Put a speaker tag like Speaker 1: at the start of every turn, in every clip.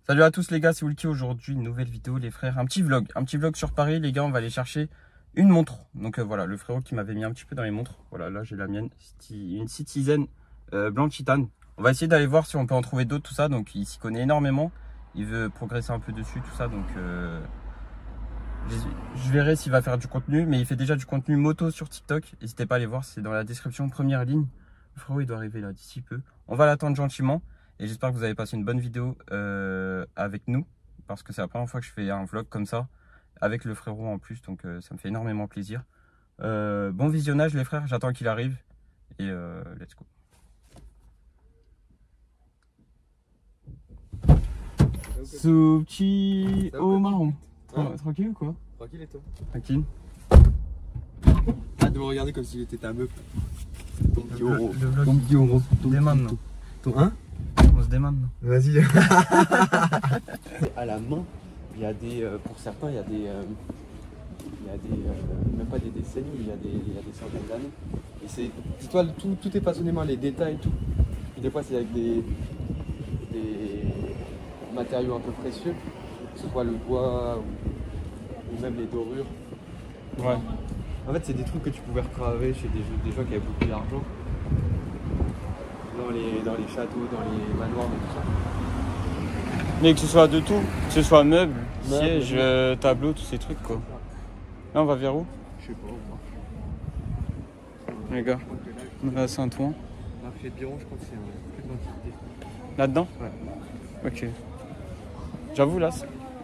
Speaker 1: Salut à tous les gars, c'est Ulti. Aujourd'hui, une nouvelle vidéo les frères, un petit vlog sur Paris les gars. On va aller chercher une montre. Donc voilà, le frérot qui m'avait mis un petit peu dans les montres. Voilà, là j'ai la mienne, une Citizen blanc titane. On va essayer d'aller voir si on peut en trouver d'autres, tout ça. Donc il s'y connaît énormément, il veut progresser un peu dessus, tout ça. Donc je verrai s'il va faire du contenu, mais il fait déjà du contenu moto sur TikTok. N'hésitez pas à aller voir, c'est dans la description, première ligne. Le frérot il doit arriver là d'ici peu. On va l'attendre gentiment. Et j'espère que vous avez passé une bonne vidéo avec nous. Parce que c'est la première fois que je fais un vlog comme ça. Avec le frérot en plus. Donc ça me fait énormément plaisir. Bon visionnage les frères. J'attends qu'il arrive. Et let's go. Ce petit haut marron. Tranquille ou quoi?
Speaker 2: Tranquille et toi?
Speaker 1: Tranquille.
Speaker 2: Arrête de me regarder comme s'il était ta meuf. Ton petit euro.
Speaker 1: Ton petit euro. Dès maintenant.
Speaker 2: Ton 1?
Speaker 1: On se démarre maintenant.
Speaker 2: Vas-y. À la main, il y a des. Pour certains, il y a des. Même pas des décennies, il y a des centaines d'années. Et c'est. Dis-toi, tout est passionnément, les détails et tout. Et des fois, c'est avec des matériaux un peu précieux, que ce soit le bois ou même les dorures.
Speaker 1: Ouais.
Speaker 2: En fait, c'est des trucs que tu pouvais regraver chez des gens qui avaient beaucoup d'argent. Dans les châteaux, dans les manoirs, et tout ça.
Speaker 1: Mais que ce soit de tout, que ce soit meubles, sièges, tableaux, tous ces trucs quoi. Là on va vers où?
Speaker 2: Je sais pas, moi.
Speaker 1: Les gars, on va à Saint-Ouen.
Speaker 2: Marché de Biron, je crois que c'est un truc d'antiquité.
Speaker 1: Là-dedans?
Speaker 2: Ouais.
Speaker 1: Ok. J'avoue là,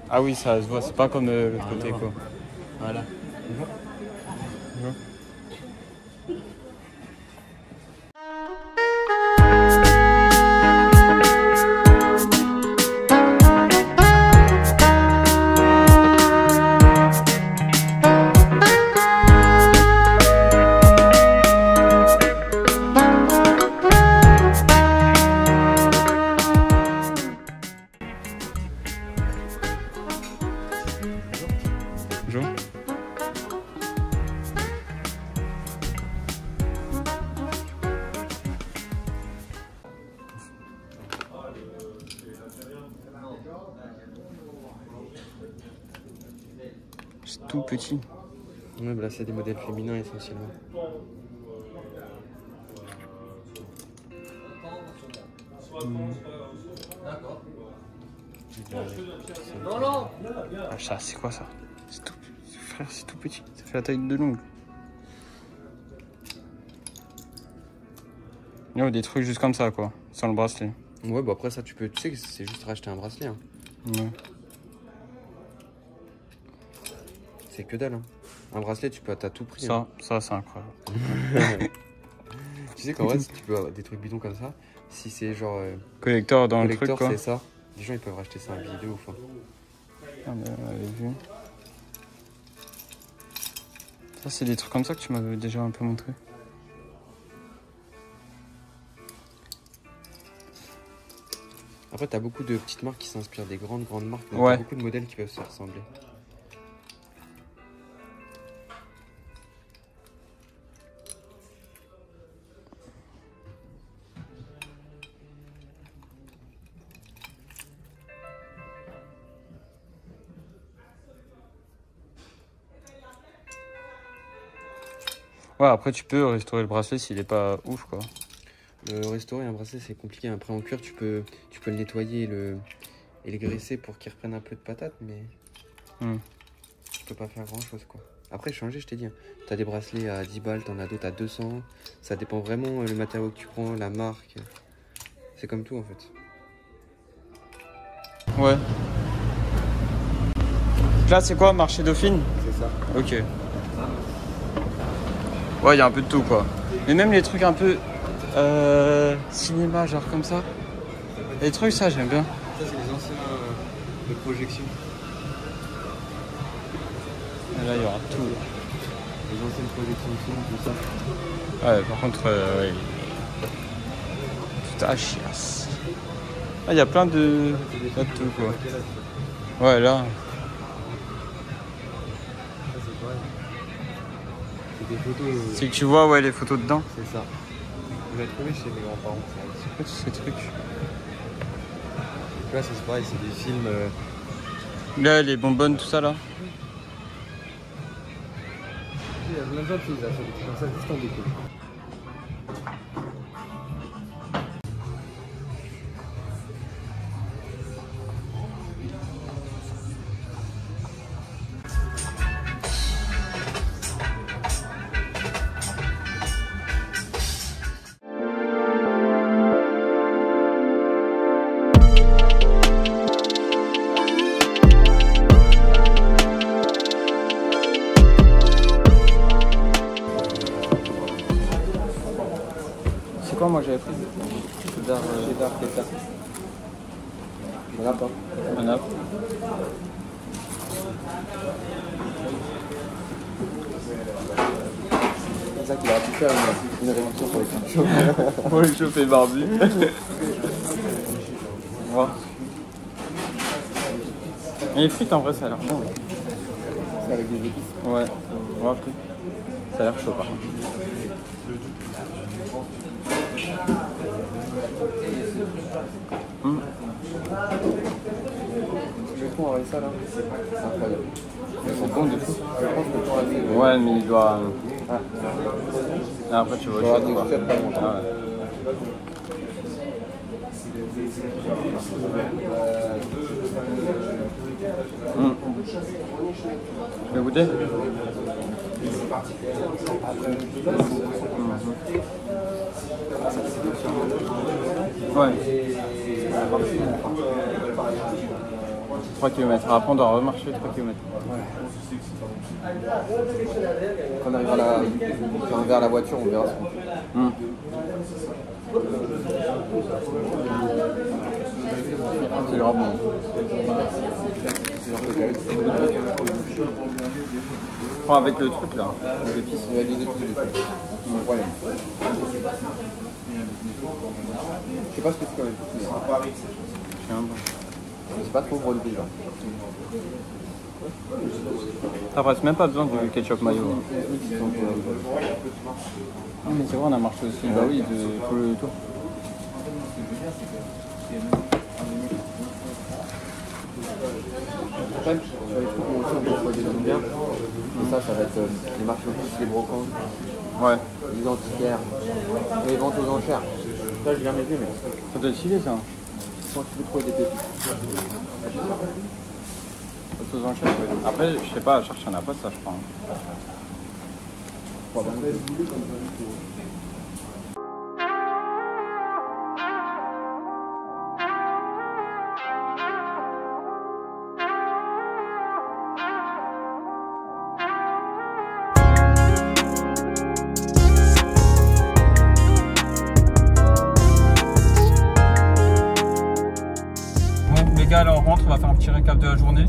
Speaker 1: ah oui ça se voit, c'est pas comme l'autre côté quoi.
Speaker 2: Voilà. Bonjour.
Speaker 1: Bonjour. Bonjour. C'est tout petit.
Speaker 2: Ouais, bah là c'est des modèles féminins essentiellement.
Speaker 1: Ah, ça, c'est quoi ça? C'est tout, frère, c'est tout petit. Ça fait la taille de l'ongle. Il y a des trucs juste comme ça, quoi, sans le bracelet.
Speaker 2: Ouais, bah après ça, tu sais que c'est juste racheter un bracelet. Hein.
Speaker 1: Ouais.
Speaker 2: C'est que dalle. Hein. Un bracelet, tu peux à tout prix.
Speaker 1: Ça,
Speaker 2: hein.
Speaker 1: ça c'est incroyable.
Speaker 2: Tu sais qu'en vrai, si tu peux avoir des trucs bidons comme ça, si c'est genre.
Speaker 1: Collector dans le truc, quoi.
Speaker 2: C'est ça. Les gens, ils peuvent racheter ça un billet de ouf. Hein.
Speaker 1: Ah, mais on avait vu. Ça, c'est des trucs comme ça que tu m'avais déjà un peu montré.
Speaker 2: Après, t'as beaucoup de petites marques qui s'inspirent des grandes marques. Donc
Speaker 1: ouais.
Speaker 2: t'as beaucoup de modèles qui peuvent se ressembler.
Speaker 1: Ouais, après tu peux restaurer le bracelet s'il est pas ouf quoi.
Speaker 2: Restaurer un bracelet c'est compliqué. Après en cuir tu peux le nettoyer et le graisser pour qu'il reprenne un peu de patate, mais tu peux pas faire grand chose quoi. Après changer, je t'ai dit, hein. T'as des bracelets à 10 balles, t'en as d'autres à 200. Ça dépend vraiment le matériau que tu prends, la marque. C'est comme tout en fait.
Speaker 1: Ouais. Là c'est quoi, marché Dauphine?
Speaker 2: C'est ça.
Speaker 1: Ok. Ouais, il y a un peu de tout quoi. Mais même les trucs un peu cinéma, genre comme ça. Les trucs, ça j'aime bien.
Speaker 2: Ça, c'est les anciens de projection.
Speaker 1: Et là, il y aura tout.
Speaker 2: Les anciennes projections de son, tout ça.
Speaker 1: Ouais, par contre, ouais. Tout à chiasse. Ah, il y a plein de tout quoi. Ouais, là.
Speaker 2: C'est des photos.
Speaker 1: C'est que tu vois, ouais, les photos dedans.
Speaker 2: C'est ça. Je l'ai trouvé chez mes grands-parents.
Speaker 1: C'est quoi tous ces trucs?
Speaker 2: là, c'est pareil, c'est des films.
Speaker 1: Là, les bonbonnes, tout ça là.
Speaker 2: Il y a plein de gens qui les achètent comme ça juste en déco.
Speaker 1: C'est quoi moi j'avais pris cheddar feta.
Speaker 2: On a pas.
Speaker 1: On a.
Speaker 2: C'est ça qu'il aurait pu faire une réaction pour les chauffer.
Speaker 1: Pour les chauffer barbu. Wow. Et les frites en vrai ça a l'air bon.
Speaker 2: C'est avec des épices.
Speaker 1: Ouais, on va voir. Ça a l'air chaud par contre.
Speaker 2: Je trouve avec ça là, c'est incroyable.
Speaker 1: Ils sont bons de fou.
Speaker 2: Je pense que pour aller.
Speaker 1: Ouais, mais il doit.
Speaker 2: Ah.
Speaker 1: Ah, après tu vas
Speaker 2: Il doit
Speaker 1: au chaud, quoi.
Speaker 2: avoir des pas longtemps.
Speaker 1: Ah, ouais. Tu veux goûter? Ouais. 3 km. Après on doit remarcher 3 km.
Speaker 2: Quand on arrivera vers la voiture, on verra ce qu'on fait.
Speaker 1: C'est grave bon. Oh, avec le truc là, les épices.
Speaker 2: Il y a des épices dessus. Incroyable. Je sais pas ce que c'est quand même. C'est pas trop gros de déjà.
Speaker 1: T'as presque même pas besoin du ketchup mayo. Ah mais c'est vrai on a marché aussi, bah oui, de tout le tour.
Speaker 2: Après, sur les trucs aussi on peut trouver des noms bien. Et ça va être les marchés aux puces, les brocantes,
Speaker 1: Ouais.
Speaker 2: les antiquaires, les ventes aux enchères. Ça j'ai jamais vu mais
Speaker 1: Ça doit être stylé ça.
Speaker 2: quand tu peux trouver des pépites.
Speaker 1: Aux enchères, ouais. Après, je sais pas, à chercher, il n'y en a pas ça, je crois. Bon, les gars, alors on rentre, on va faire un petit récap de la journée.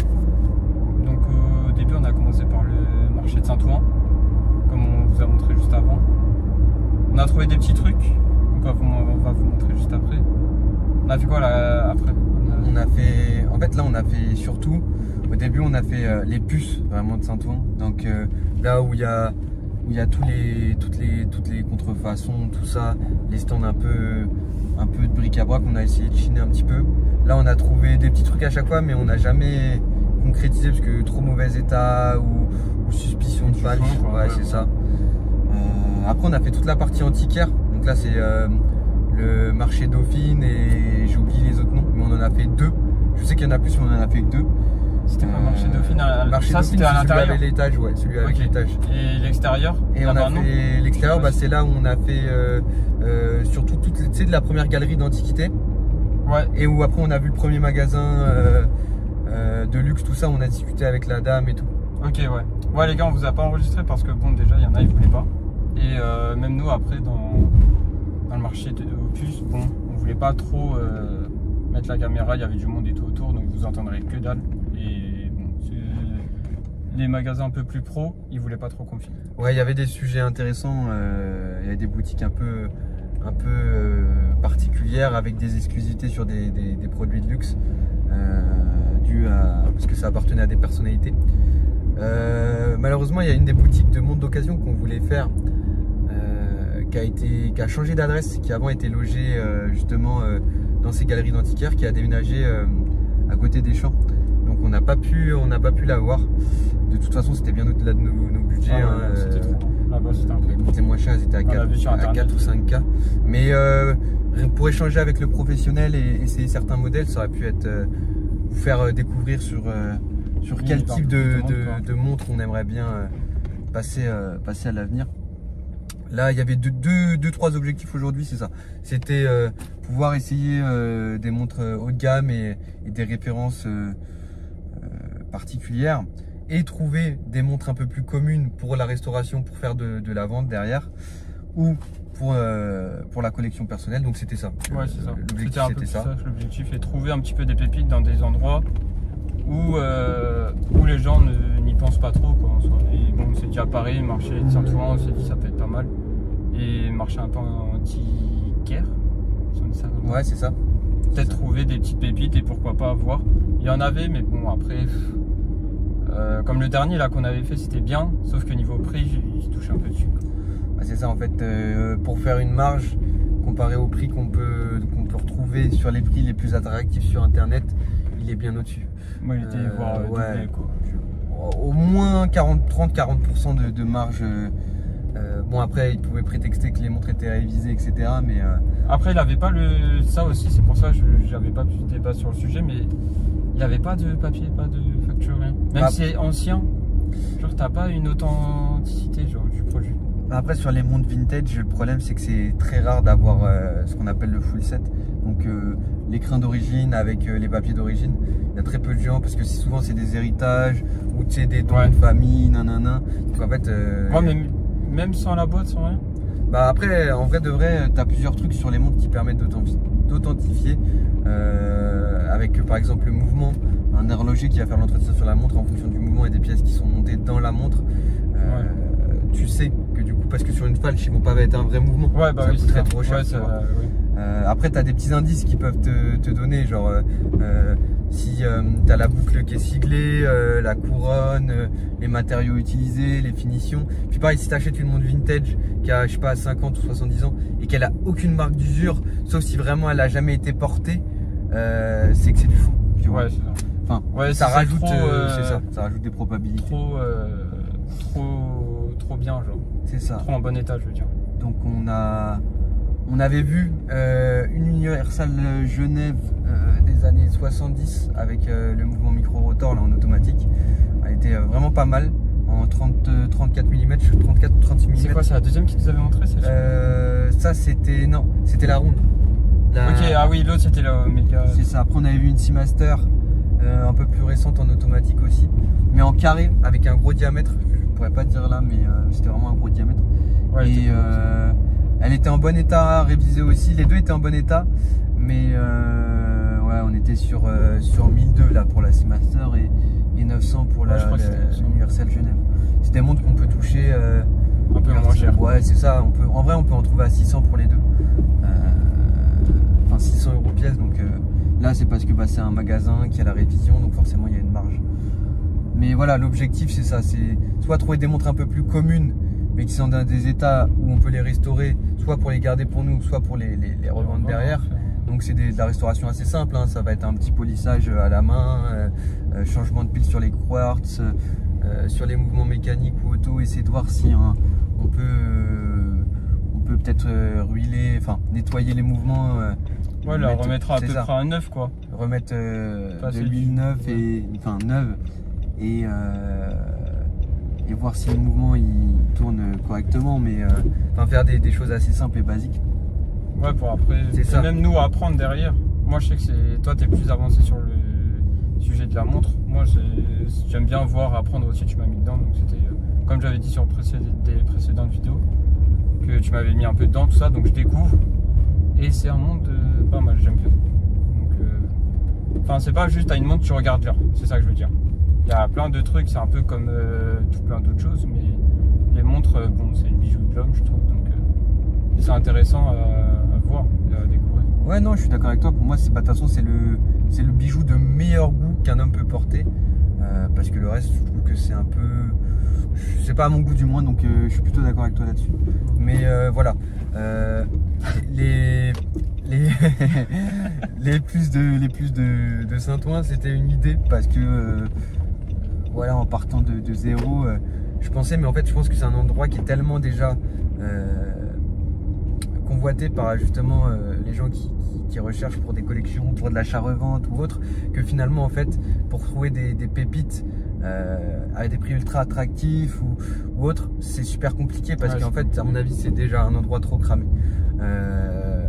Speaker 1: Donc, au début, on a commencé par le marché de Saint-Ouen, comme on vous a montré juste avant. On a trouvé des petits trucs, donc on va vous montrer juste après. On a fait quoi là après?
Speaker 2: On a fait, en fait là on a fait surtout, au début on a fait les puces vraiment de Saint-Ouen. Donc là où il y a toutes les contrefaçons, tout ça, les stands un peu de bric-à-brac, on a essayé de chiner un petit peu. Là on a trouvé des petits trucs à chaque fois mais on n'a jamais concrétisé parce que trop mauvais état ou suspicion de falche. Ouais, c'est ça. Après on a fait toute la partie antiquaire, donc là c'est le marché Dauphine et j'ai oublié les autres noms, mais on en a fait 2. Je sais qu'il y en a plus, mais on en a fait que 2.
Speaker 1: C'était pas le marché Dauphine
Speaker 2: marché
Speaker 1: ça
Speaker 2: Dauphine,
Speaker 1: c'était à l'intérieur.
Speaker 2: Celui avec l'étage, ouais, celui avec l'étage.
Speaker 1: Et l'extérieur?
Speaker 2: Et on a fait l'extérieur, bah, c'est là où on a fait surtout tu sais, de la première galerie d'antiquité.
Speaker 1: Ouais.
Speaker 2: Et où après on a vu le premier magasin de luxe, tout ça, on a discuté avec la dame et tout.
Speaker 1: Ok, ouais. Ouais, les gars, on vous a pas enregistré parce que bon, déjà, il y en a, ils voulaient pas. Et même nous, après, dans le marché aux puces, bon, on voulait pas trop mettre la caméra, il y avait du monde et tout autour, donc vous entendrez que dalle. Et bon, les magasins un peu plus pro, ils voulaient pas trop confier.
Speaker 2: Ouais, il y avait des sujets intéressants, il y avait des boutiques un peu particulières avec des exclusivités sur des produits de luxe parce que ça appartenait à des personnalités. Malheureusement, il y a une des boutiques de monde d'occasion qu'on voulait faire qui a changé d'adresse, qui avant était logée justement dans ces galeries d'antiquaires qui a déménagé à côté des champs. Donc on n'a pas pu la voir. De toute façon, c'était bien au-delà de nos budgets.
Speaker 1: C'était trop. Là-bas, c'était un peu.
Speaker 2: Les montées moins chères, elles étaient à 4 ou 5K. Mais pour échanger avec le professionnel et essayer certains modèles, ça aurait pu être vous faire découvrir sur quel type de montre on aimerait bien passer à l'avenir. Là, il y avait deux, trois objectifs aujourd'hui, c'est ça. C'était pouvoir essayer des montres haut de gamme et des références particulières, et trouver des montres un peu plus communes pour la restauration, pour faire de la vente derrière, ou pour la collection personnelle. Donc c'était ça.
Speaker 1: Ouais, c'est ça.
Speaker 2: L'objectif, c'était ça.
Speaker 1: L'objectif est de trouver un petit peu des pépites dans des endroits où les gens n'y pensent pas trop, quoi, en soi. Et bon, c'est déjà pareil, le marché de Saint-Ouen, on s'est dit ça peut être pas mal. Et marché un peu antiquaire.
Speaker 2: Ouais, c'est ça.
Speaker 1: Peut-être trouver des petites pépites et pourquoi pas voir. Il y en avait, mais bon, après, comme le dernier là qu'on avait fait, c'était bien, sauf que niveau prix, il touche un peu dessus.
Speaker 2: Ah, c'est ça en fait, pour faire une marge comparé au prix qu'on peut retrouver sur les prix les plus attractifs sur internet, il est bien au-dessus.
Speaker 1: Moi, il était voir doublé, quoi.
Speaker 2: Au moins 30-40% de marge. Bon, après, il pouvait prétexter que les montres étaient révisées, etc. Mais
Speaker 1: après, il n'avait pas ça aussi, c'est pour ça que j'avais pas plus de débat sur le sujet, mais il n'y avait pas de papier, pas de facture, rien. Même si c'est ancien, genre t'as pas une authenticité genre, du produit.
Speaker 2: Après, sur les montres vintage, le problème c'est que c'est très rare d'avoir ce qu'on appelle le full set. Donc l'écrin d'origine avec les papiers d'origine. Il y a très peu de gens parce que souvent c'est des héritages ou tu sais des dons de famille, nanana. Donc en fait.
Speaker 1: Ouais, mais même sans la boîte, sans rien.
Speaker 2: Bah après, en vrai de vrai, tu as plusieurs trucs sur les montres qui permettent d'authentifier. Avec par exemple le mouvement, un horloger qui va faire l'entretien sur la montre en fonction du mouvement et des pièces qui sont montées dans la montre. Tu sais que du coup, parce que sur une falche, ils vont pas être un vrai mouvement.
Speaker 1: Ouais, bah
Speaker 2: ça
Speaker 1: oui,
Speaker 2: coûterait trop cher. Après, tu as des petits indices qui peuvent te donner, genre si tu as la boucle qui est siglée, la couronne, les matériaux utilisés, les finitions. Puis pareil, si tu achètes une montre vintage qui a, je sais pas, 50 ou 70 ans et qu'elle a aucune marque d'usure, sauf si vraiment elle a jamais été portée, c'est que c'est du faux. Tu vois.
Speaker 1: Ouais, c'est ça.
Speaker 2: Enfin, ça rajoute, ça rajoute des probabilités.
Speaker 1: Trop bien, genre.
Speaker 2: C'est ça.
Speaker 1: Trop en bon état, je veux dire.
Speaker 2: Donc on avait vu une Universal Genève des années 70 avec le mouvement micro-rotor là en automatique. Elle était vraiment pas mal en 34 mm, 34 ou 36 mm.
Speaker 1: C'est quoi, c'est la deuxième qui nous avait montré
Speaker 2: ça c'était, non, c'était la ronde.
Speaker 1: Ok, ah oui, l'autre c'était la méga.
Speaker 2: C'est ça. Après on avait vu une Seamaster un peu plus récente en automatique aussi, mais en carré avec un gros diamètre. Je pourrais pas dire là, mais c'était vraiment un gros diamètre.
Speaker 1: Ouais, et
Speaker 2: elle était en bon état, révisée aussi. Les deux étaient en bon état, mais ouais, on était sur 1002 là pour la Seamaster et 900 pour la Universal Genève. C'est des montres qu'on peut toucher
Speaker 1: un peu moins cher.
Speaker 2: Ouais, c'est ça. En vrai, on peut en trouver à 600 pour les deux. Enfin, 600 € pièce. Donc là, c'est parce que c'est un magasin qui a la révision, donc forcément, il y a une marge. Mais voilà, l'objectif, c'est ça. C'est soit trouver des montres un peu plus communes, mais qui sont dans des états où on peut les restaurer, soit pour les garder pour nous, soit pour les revendre derrière. Donc c'est de la restauration assez simple, hein. Ça va être un petit polissage à la main, changement de pile sur les quartz, sur les mouvements mécaniques ou auto, essayer de voir si on peut peut-être ruiler, enfin nettoyer les mouvements.
Speaker 1: Ouais, la remettre à peu près à neuf, quoi.
Speaker 2: Remettre de l'huile neuve neuve et voir si le mouvement il tourne correctement, mais faire des choses assez simples et basiques.
Speaker 1: Ouais, pour après, c'est même nous à apprendre derrière. Moi je sais que toi t'es plus avancé sur le sujet de la montre. Moi j'aime bien voir, apprendre aussi, tu m'as mis dedans, donc c'était comme j'avais dit sur des précédentes vidéos, que tu m'avais mis un peu dedans, tout ça, donc je découvre et c'est un monde pas mal, j'aime bien. Donc enfin c'est pas juste à une montre tu regardes l'heure, c'est ça que je veux dire. Il y a plein de trucs, c'est un peu comme tout plein d'autres choses, mais les montres, bon, c'est le bijou de l'homme, je trouve, donc c'est intéressant à voir et à découvrir.
Speaker 2: Ouais, non, je suis d'accord avec toi. Pour moi, de toute façon, c'est le bijou de meilleur goût qu'un homme peut porter, parce que le reste, je trouve que c'est un peu, c'est pas à mon goût du moins, donc je suis plutôt d'accord avec toi là-dessus. Mais voilà,
Speaker 3: Les plus de Saint-Ouen, c'était une idée parce que voilà, en partant de zéro, je pensais, mais en fait je pense que c'est un endroit qui est tellement déjà convoité par justement les gens qui recherchent pour des collections, pour de l'achat-revente ou autre, que finalement en fait pour trouver des pépites avec des prix ultra attractifs ou autre, c'est super compliqué parce qu'en fait à mon avis c'est déjà un endroit trop cramé.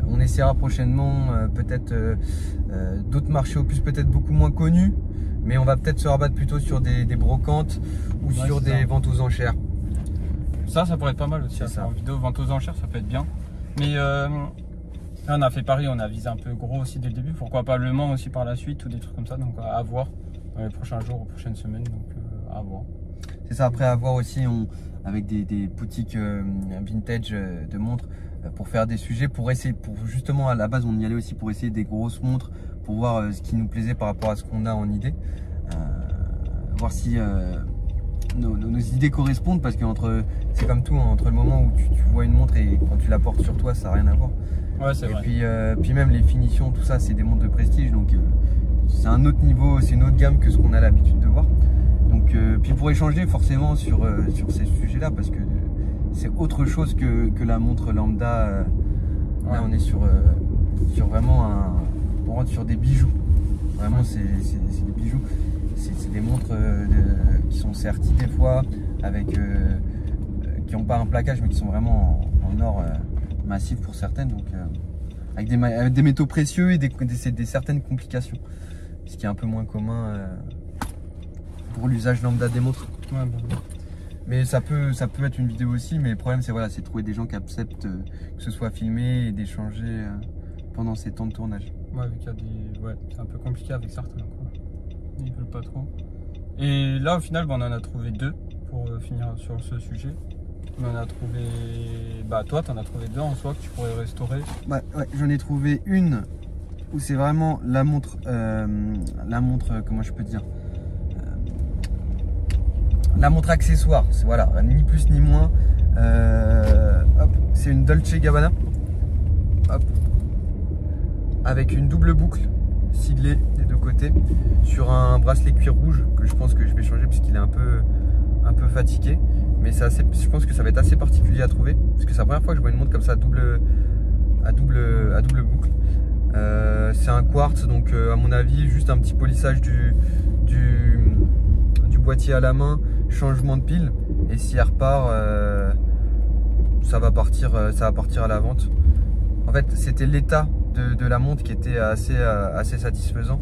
Speaker 3: On essaiera prochainement peut-être d'autres marchés opus peut-être beaucoup moins connus, mais on va peut-être se rabattre plutôt sur des brocantes ou sur des ventes aux enchères.
Speaker 1: Ça pourrait être pas mal aussi en vidéo, vente aux enchères, ça peut être bien. Mais là, on a fait Paris, on a visé un peu gros aussi dès le début, pourquoi pas Le Mans aussi par la suite ou des trucs comme ça, donc à voir dans les prochains jours, aux prochaines semaines, donc à voir.
Speaker 3: C'est ça, après à voir aussi avec des boutiques vintage de montres pour faire des sujets, pour essayer, pour justement à la base on y allait aussi pour essayer des grosses montres, pour voir ce qui nous plaisait par rapport à ce qu'on a en idée, voir si nos idées correspondent, parce que c'est comme tout, entre le moment où tu vois une montre et quand tu la portes sur toi, ça n'a rien à voir.
Speaker 1: Ouais, c'est vrai.
Speaker 3: Puis même les finitions, tout ça, c'est des montres de prestige, donc c'est un autre niveau, c'est une autre gamme que ce qu'on a l'habitude de voir. Donc puis pour échanger forcément sur ces sujets-là, parce que c'est autre chose que la montre lambda. Là on est sur vraiment on rentre sur des bijoux. Vraiment c'est des bijoux. C'est des montres qui sont serties des fois, avec qui n'ont pas un plaquage mais qui sont vraiment en or massif pour certaines, donc avec des métaux précieux et des certaines complications, ce qui est un peu moins commun pour l'usage lambda des montres.
Speaker 1: Ouais,
Speaker 3: mais ça peut être une vidéo aussi, mais le problème c'est voilà, c'est trouver des gens qui acceptent que ce soit filmé et d'échanger pendant ces temps de tournage.
Speaker 1: Ouais, vu qu'il y a c'est un peu compliqué avec certains, quoi. Ils veulent pas trop. Et là au final on en a trouvé deux pour finir sur ce sujet. On en a trouvé, toi t'en as trouvé deux en soi que tu pourrais restaurer.
Speaker 3: Ouais, j'en ai trouvé une où c'est vraiment la montre, comment je peux dire, la montre accessoire, voilà, ni plus ni moins. C'est une Dolce & Gabbana, hop, avec une double boucle siglée des deux côtés, sur un bracelet cuir rouge que je pense que je vais changer parce qu'il est un peu fatigué, mais c'est assez, je pense que ça va être assez particulier à trouver parce que c'est la première fois que je vois une montre comme ça à double boucle. C'est un quartz, donc à mon avis juste un petit polissage du boîtier à la main, changement de pile, et si elle repart, ça va partir à la vente. En fait c'était l'état de la montre qui était assez satisfaisant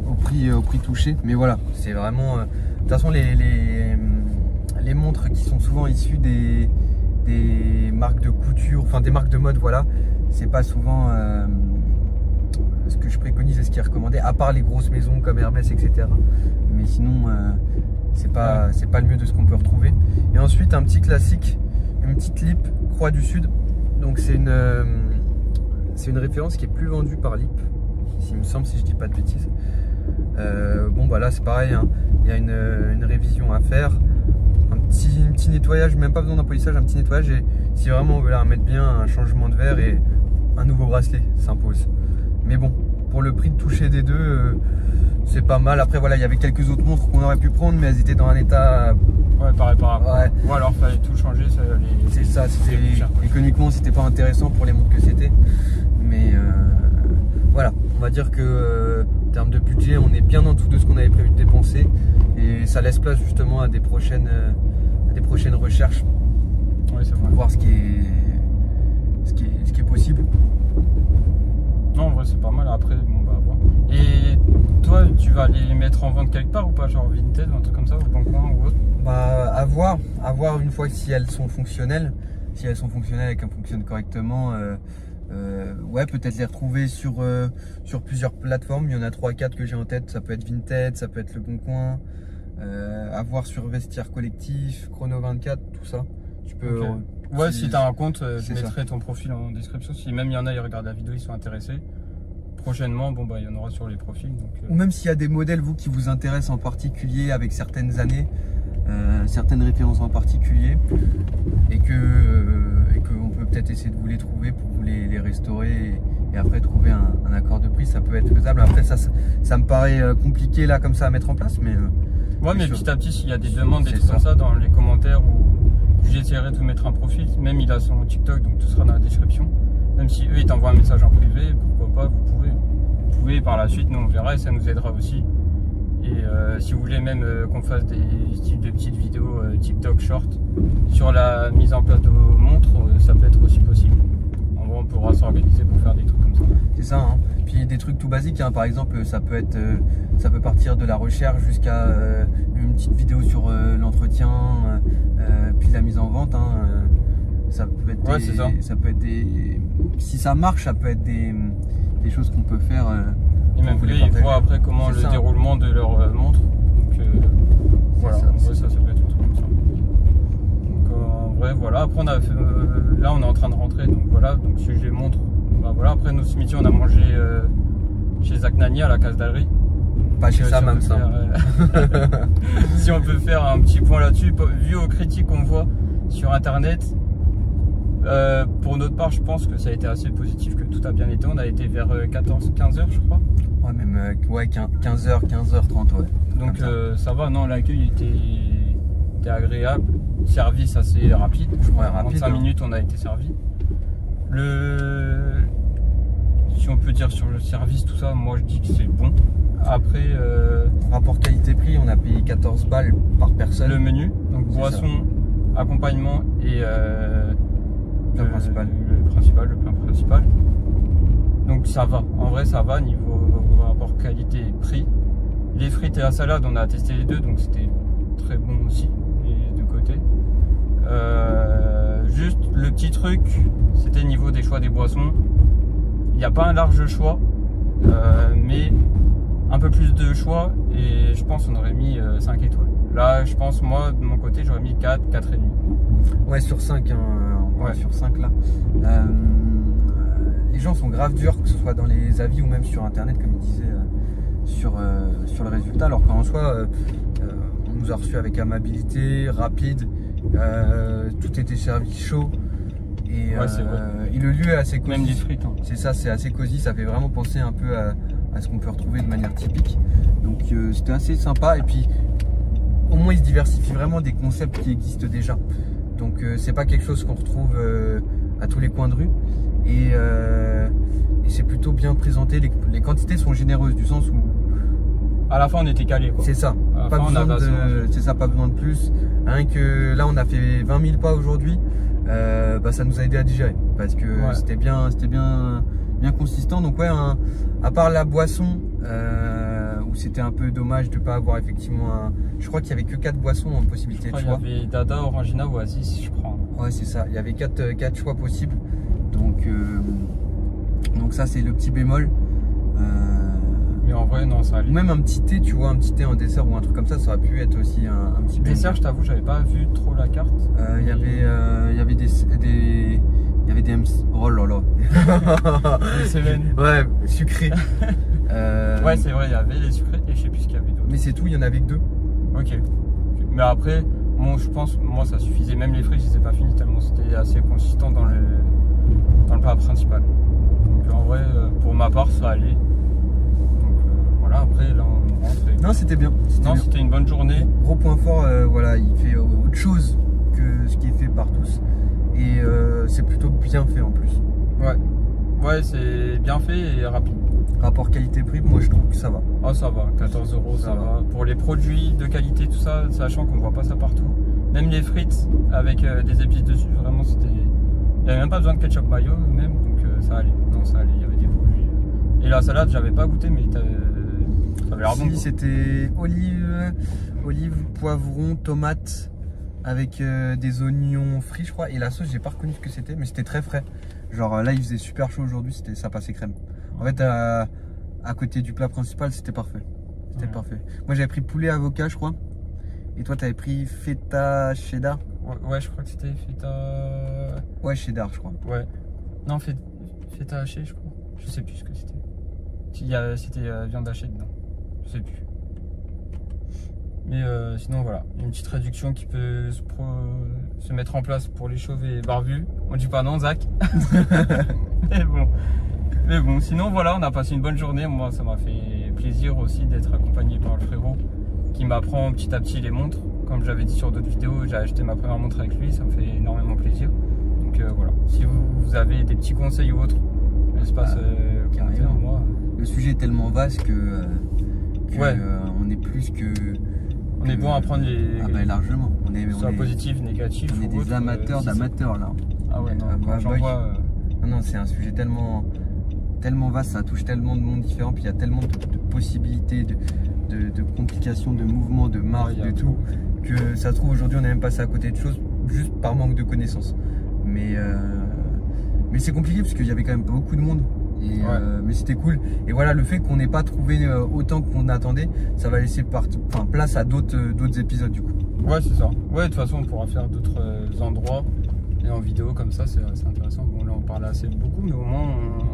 Speaker 3: au prix touché, mais voilà, c'est vraiment de toute façon les montres qui sont souvent issues des marques de couture, enfin des marques de mode, voilà, c'est pas souvent ce que je préconise et ce qui est recommandé, à part les grosses maisons comme Hermès, etc. Mais sinon c'est pas le mieux de ce qu'on peut retrouver. Et ensuite un petit classique, une petite lip Croix du Sud, donc c'est une référence qui est plus vendue par Lip, s'il me semble, si je dis pas de bêtises. Bon bah là c'est pareil, hein. Il y a une révision à faire, un petit nettoyage, même pas besoin d'un polissage, un petit nettoyage, et si vraiment on veut la remettre bien, un changement de verre et un nouveau bracelet s'impose. Mais bon, pour le prix de toucher des deux, c'est pas mal. Après voilà, il y avait quelques autres montres qu'on aurait pu prendre, mais elles étaient dans un état
Speaker 1: pas réparable. Ouais. Ou alors fallait tout changer,
Speaker 3: c'est ça, économiquement c'était pas intéressant pour les montres que c'était. Mais voilà, on va dire que en termes de budget, on est bien en dessous de ce qu'on avait prévu de dépenser, et ça laisse place justement à des prochaines recherches, pour voir ce qui est possible.
Speaker 1: Non, en vrai c'est pas mal. Après à voir. Et toi, tu vas les mettre en vente quelque part ou pas, genre Vinted ou un truc comme ça, au Bon Coin ou autre?
Speaker 3: À voir une fois si elles sont fonctionnelles, et qu'elles fonctionnent correctement. Ouais, peut-être les retrouver sur plusieurs plateformes. Il y en a 3-4 que j'ai en tête. Ça peut être Vinted, ça peut être Le Bon Coin, à voir sur Vestiaire Collectif, Chrono 24, tout ça. Tu peux.
Speaker 1: Okay. Ouais, si tu as un compte, je mettrai ton profil en description. Si même il y en a, ils regardent la vidéo, ils sont intéressés. Prochainement, il y en aura sur les profils. Donc,
Speaker 3: ou même s'il y a des modèles qui vous intéressent en particulier avec certaines années, certaines références en particulier et qu'on peut peut-être essayer de vous les trouver pour vous les restaurer et après trouver un accord de prix. Ça peut être faisable. Après ça me paraît compliqué là comme ça à mettre en place, mais
Speaker 1: ouais, mais petit à petit, s'il y a des demandes, des trucs comme ça dans les commentaires, ou j'essaierai de vous mettre un profil. Même il a son TikTok, donc tout sera dans la description. Même si eux ils t'envoient un message en privé, pourquoi pas, vous pouvez par la suite, nous on verra et ça nous aidera aussi. Et si vous voulez même qu'on fasse des petites vidéos TikTok short sur la mise en place de vos montres, ça peut être aussi possible. En gros, on pourra s'organiser pour faire des trucs comme ça.
Speaker 3: C'est ça, hein. Puis des trucs tout basiques, hein. Par exemple, ça peut partir de la recherche jusqu'à une petite vidéo sur l'entretien, puis la mise en vente, hein. Ça peut être ça peut être si ça marche, ça peut être des choses qu'on peut faire.
Speaker 1: Et même ils voient après comment le déroulement de leur montre. Donc voilà, en vrai ça peut être un truc comme ça. Donc en vrai voilà, après on a fait, là on est en train de rentrer, donc voilà, donc sujet montre. Bah, voilà, après nous ce midi on a mangé chez Zach Nani à la Case d'Allery.
Speaker 3: Pas chez ça même ça.
Speaker 1: Si on peut faire un petit point là-dessus, vu aux critiques qu'on voit sur internet. Pour notre part, je pense que ça a été assez positif, que tout a bien été. On a été vers 15h, je crois.
Speaker 3: Ouais, même 15h, 15h30, ouais.
Speaker 1: Donc ça va, non, l'accueil était agréable. Service assez rapide. Je crois, en 5 minutes, on a été servi. Si on peut dire sur le service, tout ça, moi je dis que c'est bon. Après,
Speaker 3: rapport qualité-prix, on a payé 14 balles par personne.
Speaker 1: Le menu, donc boisson, accompagnement et le plein principal. Donc ça va, en vrai ça va niveau rapport qualité-prix. Les frites et la salade, on a testé les deux, donc c'était très bon aussi, les deux côtés. Juste le petit truc, c'était niveau des choix des boissons. Il n'y a pas un large choix, mais un peu plus de choix, et je pense qu'on aurait mis 5 étoiles. Là, je pense, moi, de mon côté, j'aurais mis 4, 4,5.
Speaker 3: Ouais, sur 5, hein, ouais. Sur 5 là. Les gens sont grave durs, que ce soit dans les avis ou même sur internet, comme il disait, sur le résultat. Alors qu'en soi, on nous a reçus avec amabilité, rapide, tout était servi chaud. Et,
Speaker 1: ouais, c'est vrai.
Speaker 3: Et le lieu est assez cosy.
Speaker 1: Même les frites. Hein.
Speaker 3: C'est ça, c'est assez cosy, ça fait vraiment penser un peu à ce qu'on peut retrouver de manière typique. Donc c'était assez sympa, et puis au moins ils se diversifient vraiment des concepts qui existent déjà. Donc c'est pas quelque chose qu'on retrouve à tous les coins de rue, et c'est plutôt bien présenté. Les quantités sont généreuses, du sens où
Speaker 1: à la fin on était calé.
Speaker 3: C'est ça, pas besoin de plus. Rien que là on a fait 20 000 pas aujourd'hui, bah, ça nous a aidé à digérer, parce que ouais, c'était bien consistant. Donc ouais, à part la boisson, où c'était un peu dommage de ne pas avoir effectivement je crois qu'il n'y avait que 4 boissons en possibilité de choix.
Speaker 1: Il y avait Dada, Orangina, Oasis, je crois.
Speaker 3: Ouais, c'est ça, il y avait 4 choix possibles. Donc ça c'est le petit bémol.
Speaker 1: Mais en vrai non, ça allait.
Speaker 3: Ou même un petit thé, tu vois, un petit thé en dessert ou un truc comme ça aurait pu être aussi un petit
Speaker 1: dessert. Je t'avoue, j'avais pas vu trop la carte.
Speaker 3: Il y avait des MC. Oh là là. Ouais, sucré.
Speaker 1: Ouais, c'est vrai, il y avait les sucrés et je sais plus ce qu'il y avait d'autre.
Speaker 3: Mais c'est tout, il y en avait que 2.
Speaker 1: Ok. Mais après, bon, je pense, moi ça suffisait. Même les frites, je les ai pas finis tellement c'était assez consistant dans le plat principal. Donc en vrai, pour ma part, ça allait. Donc voilà, après là on rentre.
Speaker 3: Non, c'était bien.
Speaker 1: C'était une bonne journée.
Speaker 3: Gros point fort, voilà, il fait autre chose que ce qui est fait par tous. Et c'est plutôt bien fait en plus.
Speaker 1: Ouais, c'est bien fait et rapide.
Speaker 3: Rapport qualité-prix, moi je trouve que ça va.
Speaker 1: Ah, ça va, 14 €, ça va. Pour les produits de qualité, tout ça, sachant qu'on voit pas ça partout. Même les frites avec des épices dessus, vraiment c'était. Il n'y avait même pas besoin de ketchup mayo, même, donc ça allait. Non, ça allait, il y avait des produits. Et la salade, j'avais pas goûté, mais ça avait l'air bon.
Speaker 3: C'était olive, poivron, tomate, avec des oignons frits, je crois. Et la sauce, j'ai pas reconnu ce que c'était, mais c'était très frais. Genre là, il faisait super chaud aujourd'hui, ça passait crème. En fait, à côté du plat principal, c'était parfait. C'était parfait. Moi, j'avais pris poulet avocat, je crois. Et toi, t'avais pris feta cheddar.
Speaker 1: Ouais, je crois que c'était feta.
Speaker 3: Ouais, cheddar, je crois.
Speaker 1: Ouais. Non, feta hachée, je crois. Je sais plus ce que c'était. C'était viande hachée dedans. Je sais plus. Mais sinon voilà, une petite réduction qui peut se mettre en place pour les chauves et barbus. On dit pas non, Zach. Mais bon, sinon voilà, on a passé une bonne journée. Moi, ça m'a fait plaisir aussi d'être accompagné par le frérot qui m'apprend petit à petit les montres. Comme j'avais dit sur d'autres vidéos, j'ai acheté ma première montre avec lui, ça me fait énormément plaisir. Donc voilà, si vous avez des petits conseils ou autres, l'espace commentaire, moi.
Speaker 3: Le sujet est tellement vaste que
Speaker 1: ouais.
Speaker 3: On est plus que.
Speaker 1: On est bon à prendre les.
Speaker 3: Ah bah largement.
Speaker 1: Soit positif, négatif.
Speaker 3: On est des amateurs d'amateurs là.
Speaker 1: Ah ouais, non, j'en vois.
Speaker 3: Non, c'est un sujet tellement vaste, ça touche tellement de monde différent, puis il y a tellement de possibilités, de complications, de mouvements, de marques, de tout, que ça se trouve aujourd'hui on est même passé à côté de choses juste par manque de connaissances. Mais c'est compliqué parce qu'il y avait quand même beaucoup de monde. Et mais c'était cool. Et voilà, le fait qu'on n'ait pas trouvé autant qu'on attendait, ça va laisser place à d'autres épisodes du coup.
Speaker 1: Ouais, c'est ça. Ouais, de toute façon, on pourra faire d'autres endroits. Et en vidéo comme ça, c'est intéressant. Bon, là, on parle assez beaucoup, mais au moins,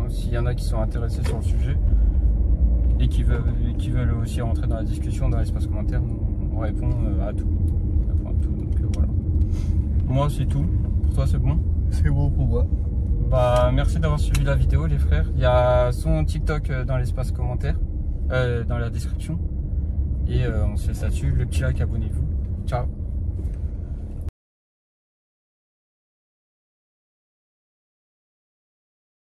Speaker 1: s'il y en a qui sont intéressés sur le sujet et qui veulent aussi rentrer dans la discussion, dans l'espace commentaire, on répond à tout. Donc voilà. Moi, c'est tout. Pour toi, c'est bon?
Speaker 3: C'est bon pour moi.
Speaker 1: Bah, merci d'avoir suivi la vidéo, les frères. Il y a son TikTok dans l'espace commentaire, dans la description. Et on se laisse là-dessus. Le petit like, abonnez-vous. Ciao.